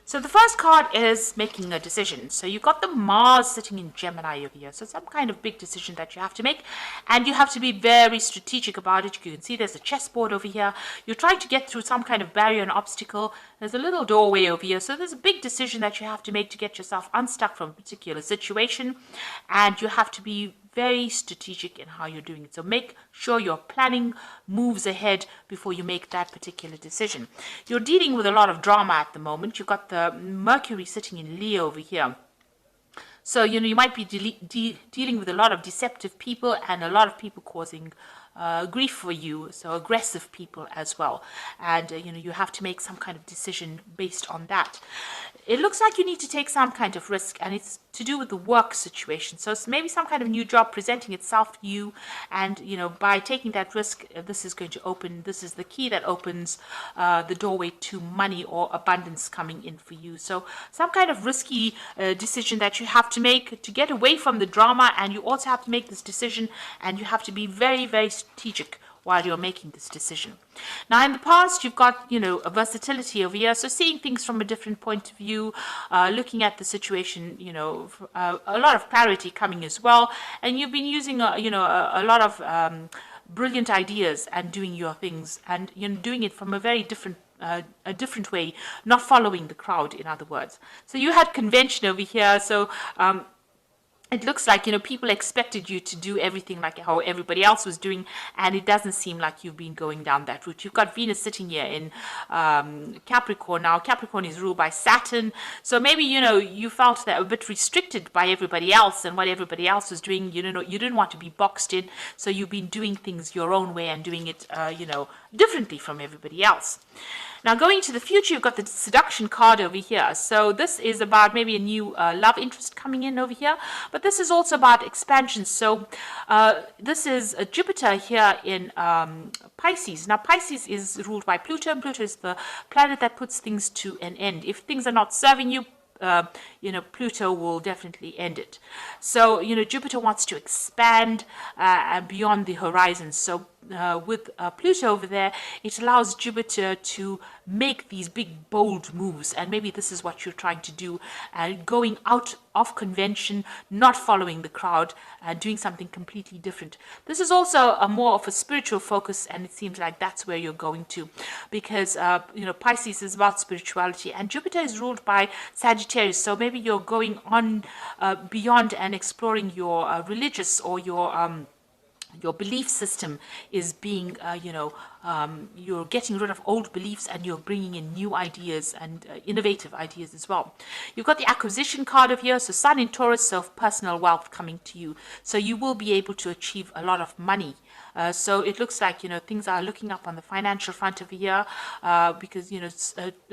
So the first card is making a decision. So you've got the Mars sitting in Gemini over here. So some kind of big decision that you have to make, and you have to be very strategic about it. You can see there's a chessboard over here. You're trying to get through some kind of barrier and obstacle. There's a little doorway over here. So there's a big decision that you have to make to get yourself unstuck from a particular situation, and you have to be very strategic in how you're doing it. So make sure you're planning moves ahead before you make that particular decision. You're dealing with a lot of drama at the moment. You've got the Mercury sitting in Leo over here. So, you might be dealing with a lot of deceptive people and a lot of people causing grief for you, so aggressive people as well. And, you have to make some kind of decision based on that. It looks like you need to take some kind of risk, and it's to do with the work situation. So it's maybe some kind of new job presenting itself to you, and by taking that risk, this is the key that opens the doorway to money or abundance coming in for you. So some kind of risky decision that you have to make to get away from the drama, and you also have to make this decision, and you have to be very strategic while you're making this decision. Now, in the past, you've got, a versatility over here. So seeing things from a different point of view, looking at the situation, a lot of clarity coming as well. And you've been using, a lot of brilliant ideas and doing your things, and doing it from a very different way, not following the crowd, in other words. So you had convention over here. So it looks like, people expected you to do everything like how everybody else was doing, and it doesn't seem like you've been going down that route. You've got Venus sitting here in Capricorn. Now, Capricorn is ruled by Saturn, so maybe, you felt that a bit restricted by everybody else and what everybody else was doing. You didn't want to be boxed in, so you've been doing things your own way and doing it, differently from everybody else. Now, going to the future, you've got the seduction card over here. So this is about maybe a new love interest coming in over here. But this is also about expansion. So this is Jupiter here in Pisces. Now, Pisces is ruled by Pluto, and Pluto is the planet that puts things to an end. If things are not serving you, Pluto will definitely end it. So, Jupiter wants to expand beyond the horizon. So with Pluto over there, it allows Jupiter to make these big, bold moves. And maybe this is what you're trying to do, going out of convention, not following the crowd, doing something completely different. This is also a more of a spiritual focus, and it seems like that's where you're going to, because, Pisces is about spirituality, and Jupiter is ruled by Sagittarius. So maybe you're going on beyond and exploring your religious or your belief system is being, you're getting rid of old beliefs and you're bringing in new ideas and innovative ideas as well. You've got the acquisition card of here, so Sun in Taurus, so personal wealth coming to you. So you will be able to achieve a lot of money. So it looks like, things are looking up on the financial front of the year because,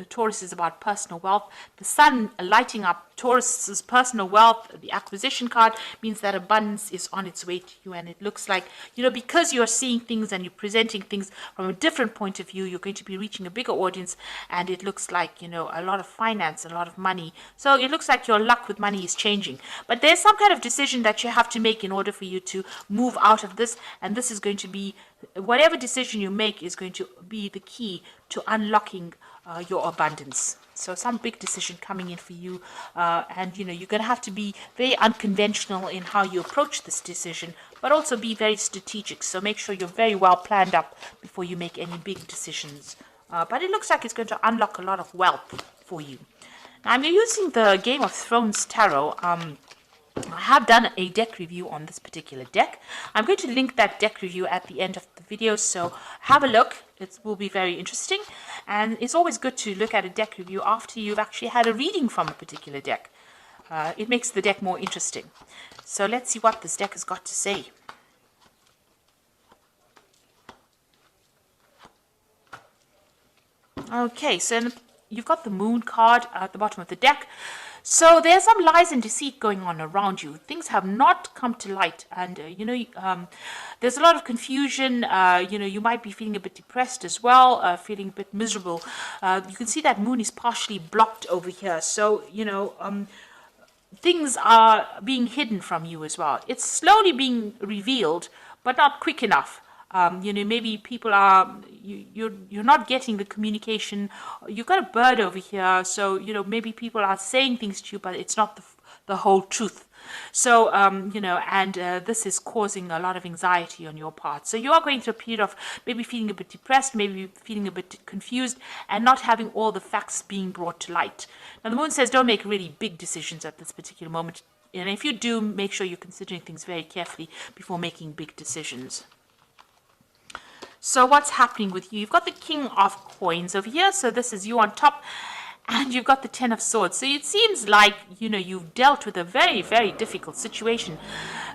Taurus is about personal wealth. The sun lighting up Taurus's personal wealth, the acquisition card, means that abundance is on its way to you. And it looks like, because you're seeing things and you're presenting things from a different point of view, you're going to be reaching a bigger audience. And it looks like, a lot of finance, a lot of money. So it looks like your luck with money is changing. But there's some kind of decision that you have to make in order for you to move out of this. And this is going to be, whatever decision you make is going to be the key to unlocking your abundance. So some big decision coming in for you, and you're going to have to be very unconventional in how you approach this decision, but also be very strategic. So make sure you're very well planned up before you make any big decisions. But it looks like it's going to unlock a lot of wealth for you. Now, I'm using the Game of Thrones Tarot. I have done a deck review on this particular deck. I'm going to link that deck review at the end of the video, so have a look. It will be very interesting, and it's always good to look at a deck review after you've actually had a reading from a particular deck. It makes the deck more interesting. So let's see what this deck has got to say. Okay, so you've got the Moon card at the bottom of the deck. So there's some lies and deceit going on around you. Things have not come to light, and there's a lot of confusion. You might be feeling a bit depressed as well, feeling a bit miserable. You can see that Moon is partially blocked over here. So things are being hidden from you as well. It's slowly being revealed, but not quick enough. Maybe people are you're not getting the communication. You've got a bird over here, so maybe people are saying things to you, but it's not the whole truth. So and this is causing a lot of anxiety on your part. So you are going through a period of maybe feeling a bit depressed, maybe feeling a bit confused, and not having all the facts being brought to light. Now the moon says don't make really big decisions at this particular moment. And if you do, make sure you're considering things very carefully before making big decisions. So what's happening with you? You've got the King of Coins over here. So this is you on top. And you've got the Ten of Swords. So it seems like, you've dealt with a very, very difficult situation.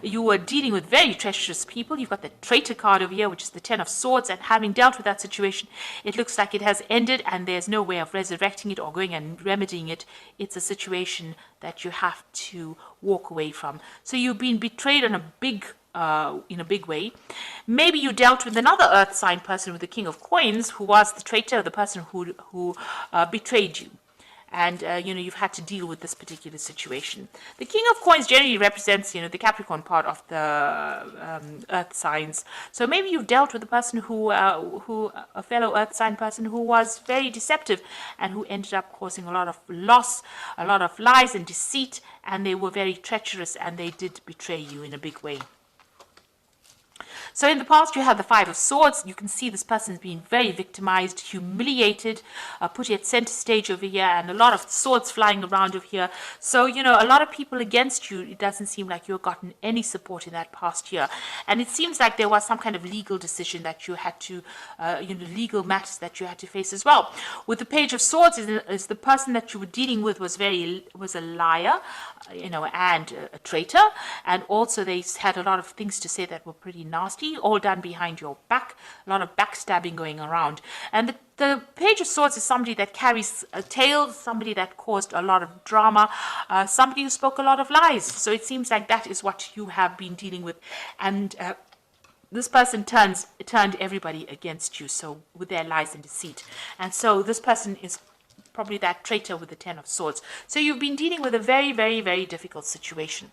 You were dealing with very treacherous people. You've got the Traitor card over here, which is the Ten of Swords. And having dealt with that situation, it looks like it has ended and there's no way of resurrecting it or going and remedying it. It's a situation that you have to walk away from. So you've been betrayed in a big way. Maybe you dealt with another earth sign person with the King of Coins, who was the traitor, the person who betrayed you. And, you've had to deal with this particular situation. The King of Coins generally represents, the Capricorn part of the earth signs. So maybe you've dealt with a person a fellow earth sign person who was very deceptive and who ended up causing a lot of loss, a lot of lies and deceit, and they were very treacherous and they did betray you in a big way. So in the past, you had the Five of Swords. You can see this person's been very victimized, humiliated, put at center stage over here, and a lot of swords flying around over here. So, a lot of people against you. It doesn't seem like you've gotten any support in that past year. And it seems like there was some kind of legal decision that you had to, legal matters that you had to face as well. With the Page of Swords, is the person that you were dealing with was a liar, and a traitor. And also they had a lot of things to say that were pretty nasty, all done behind your back, a lot of backstabbing going around. And the Page of Swords is somebody that carries a tale, somebody that caused a lot of drama, somebody who spoke a lot of lies. So it seems like that is what you have been dealing with. And this person turned everybody against you, so with their lies and deceit. And so this person is probably that traitor with the Ten of Swords. So you've been dealing with a very, very, very difficult situation.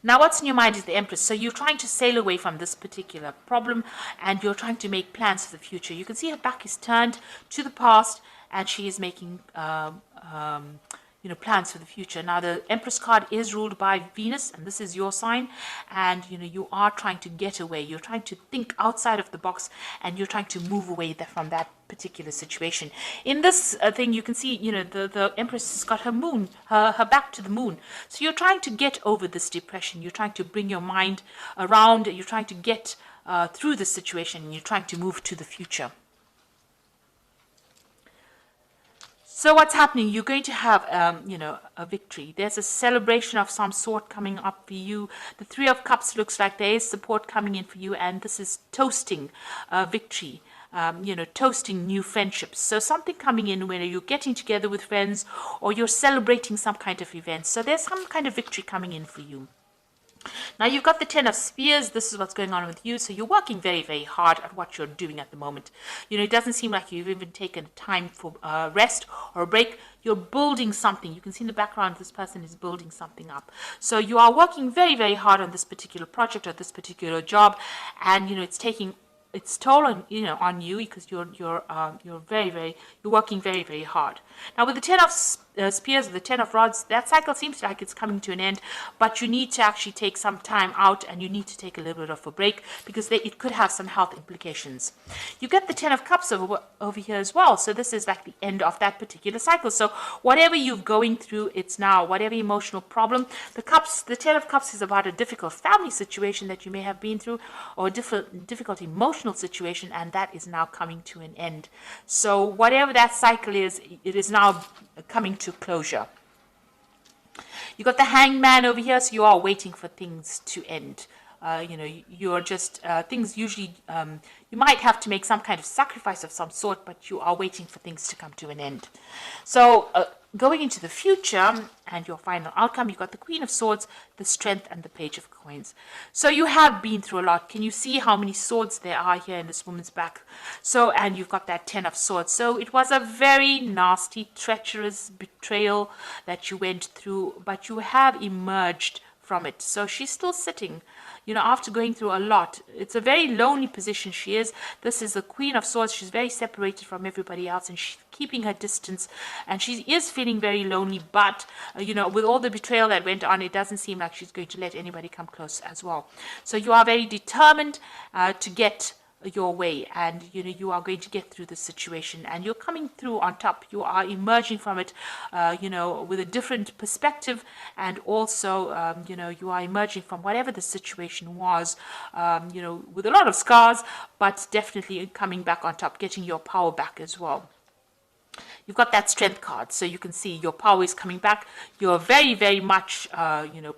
Now, what's in your mind is the Empress. So you're trying to sail away from this particular problem and you're trying to make plans for the future. You can see her back is turned to the past and she is making plans for the future. Now, the Empress card is ruled by Venus, and this is your sign. And, you are trying to get away. You're trying to think outside of the box, and you're trying to move away from that particular situation. In this thing, you can see, the Empress has got her moon, her back to the moon. So you're trying to get over this depression. You're trying to bring your mind around. You're trying to get through this situation, and you're trying to move to the future. So what's happening? You're going to have, a victory. There's a celebration of some sort coming up for you. The Three of Cups looks like there is support coming in for you, and this is toasting victory. Toasting new friendships. So something coming in where you're getting together with friends or you're celebrating some kind of event. So there's some kind of victory coming in for you. Now you've got the Ten of Spears. This is what's going on with you. So you're working very, very hard at what you're doing at the moment. It doesn't seem like you've even taken time for rest or a break. You're building something. You can see in the background this person is building something up. So you are working very, very hard on this particular project or this particular job, and it's taking its toll on you because you're working very, very hard. Now with the Ten of Spears or the Ten of Rods, that cycle seems like it's coming to an end, but you need to actually take some time out and you need to take a little bit of a break because it could have some health implications. You get the Ten of Cups over here as well, so this is like the end of that particular cycle. So whatever you're going through, it's now whatever emotional problem. The Ten of Cups is about a difficult family situation that you may have been through or a difficult emotional situation, and that is now coming to an end. So whatever that cycle is, it is now coming to closure. You got the Hangman over here, so you are waiting for things to end. You're just things usually you might have to make some kind of sacrifice of some sort, but you are waiting for things to come to an end. So going into the future and your final outcome, you've got the Queen of Swords, the Strength, and the Page of Coins. So you have been through a lot. Can you see how many swords there are here in this woman's back? So, and you've got that Ten of Swords. So it was a very nasty, treacherous betrayal that you went through, but you have emerged from it. So she's still sitting, after going through a lot. It's a very lonely position she is. This is the Queen of Swords. She's very separated from everybody else, and she's keeping her distance, and she is feeling very lonely. But with all the betrayal that went on, it doesn't seem like she's going to let anybody come close as well. So you are very determined to get your way, and you are going to get through the situation, and you're coming through on top. You are emerging from it with a different perspective, and also you are emerging from whatever the situation was with a lot of scars, but definitely coming back on top, getting your power back as well. You've got that strength card, so you can see your power is coming back. You're very, very much,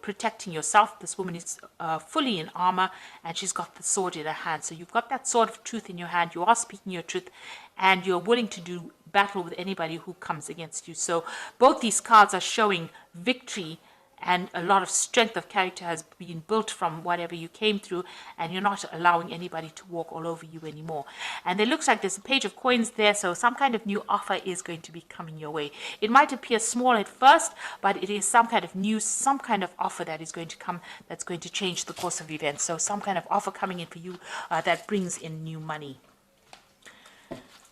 protecting yourself. This woman is fully in armor, and she's got the sword in her hand. So you've got that sword of truth in your hand. You are speaking your truth, and you're willing to do battle with anybody who comes against you. So both these cards are showing victory, and a lot of strength of character has been built from whatever you came through, and you're not allowing anybody to walk all over you anymore. And it looks like there's a page of coins there, so some kind of new offer is going to be coming your way. It might appear small at first, but it is some kind of news, some kind of offer that is going to come, that's going to change the course of events. So some kind of offer coming in for you that brings in new money.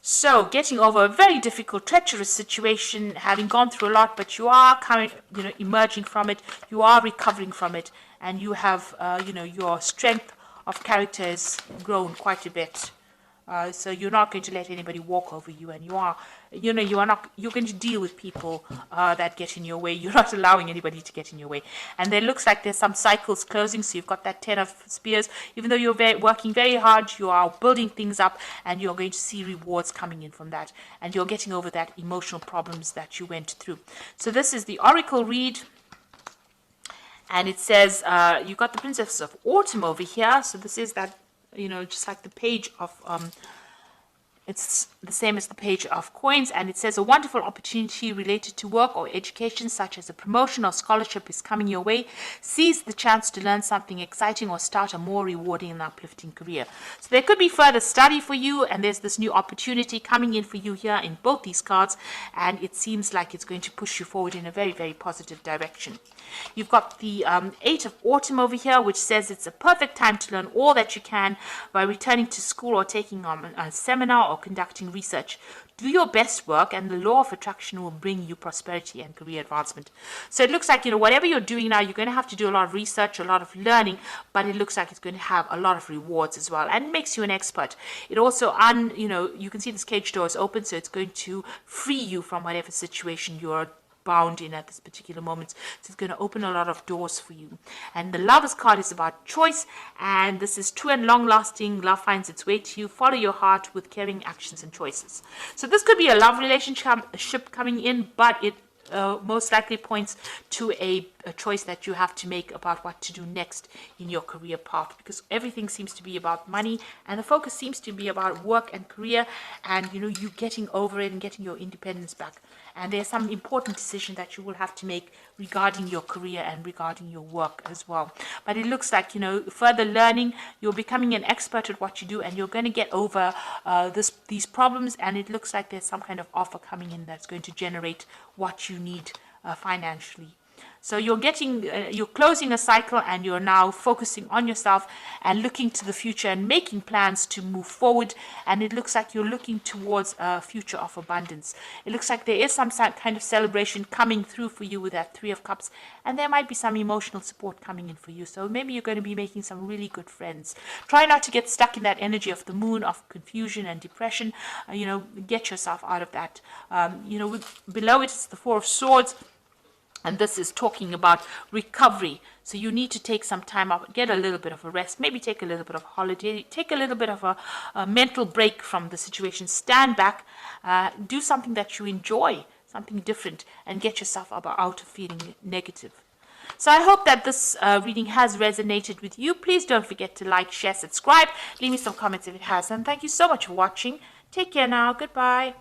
So, getting over a very difficult, treacherous situation, having gone through a lot, but you are emerging from it, you are recovering from it, and you have, your strength of character has grown quite a bit. So you're not going to let anybody walk over you, and you're going to deal with people that get in your way. You're not allowing anybody to get in your way. And there looks like there's some cycles closing, so you've got that 10 of spears. Even though you're working very hard, you are building things up, and you're going to see rewards coming in from that. And you're getting over that emotional problems that you went through. So this is the Oracle read. And it says, you've got the Princess of Autumn over here. So this is that, just like the page of, it's the same as the page of coins, and it says a wonderful opportunity related to work or education, such as a promotion or scholarship, is coming your way. Seize the chance to learn something exciting or start a more rewarding and uplifting career. So there could be further study for you, and there's this new opportunity coming in for you here in both these cards, and it seems like it's going to push you forward in a very, very positive direction. You've got the 8 of Autumn over here, which says it's a perfect time to learn all that you can by returning to school or taking on a seminar or conducting research. Do your best work, and the law of attraction will bring you prosperity and career advancement. So it looks like, whatever you're doing now, you're going to have to do a lot of research, a lot of learning, but it looks like it's going to have a lot of rewards as well, and it makes you an expert. It also, you can see this cage door is open, so it's going to free you from whatever situation you're bound in at this particular moment. So it's going to open a lot of doors for you. And the Lovers card is about choice, and this is true and long-lasting. Love finds its way to you. Follow your heart with caring actions and choices. So this could be a love relationship coming in, but it most likely points to a choice that you have to make about what to do next in your career path, because everything seems to be about money, and the focus seems to be about work and career, and you getting over it and getting your independence back. And there's some important decision that you will have to make regarding your career and regarding your work as well. But it looks like, further learning, you're becoming an expert at what you do, and you're going to get over these problems, and it looks like there's some kind of offer coming in that's going to generate what you need financially. So you're closing a cycle, and you're now focusing on yourself and looking to the future and making plans to move forward. And it looks like you're looking towards a future of abundance. It looks like there is some kind of celebration coming through for you with that 3 of Cups, and there might be some emotional support coming in for you. So maybe you're going to be making some really good friends. Try not to get stuck in that energy of the moon, of confusion and depression. Get yourself out of that. Below it is the 4 of Swords. And this is talking about recovery. So you need to take some time out, get a little bit of a rest, maybe take a little bit of holiday, take a little bit of a mental break from the situation, stand back, do something that you enjoy, something different, and get yourself out of feeling negative. So I hope that this reading has resonated with you. Please don't forget to like, share, subscribe. Leave me some comments if it has. And thank you so much for watching. Take care now. Goodbye.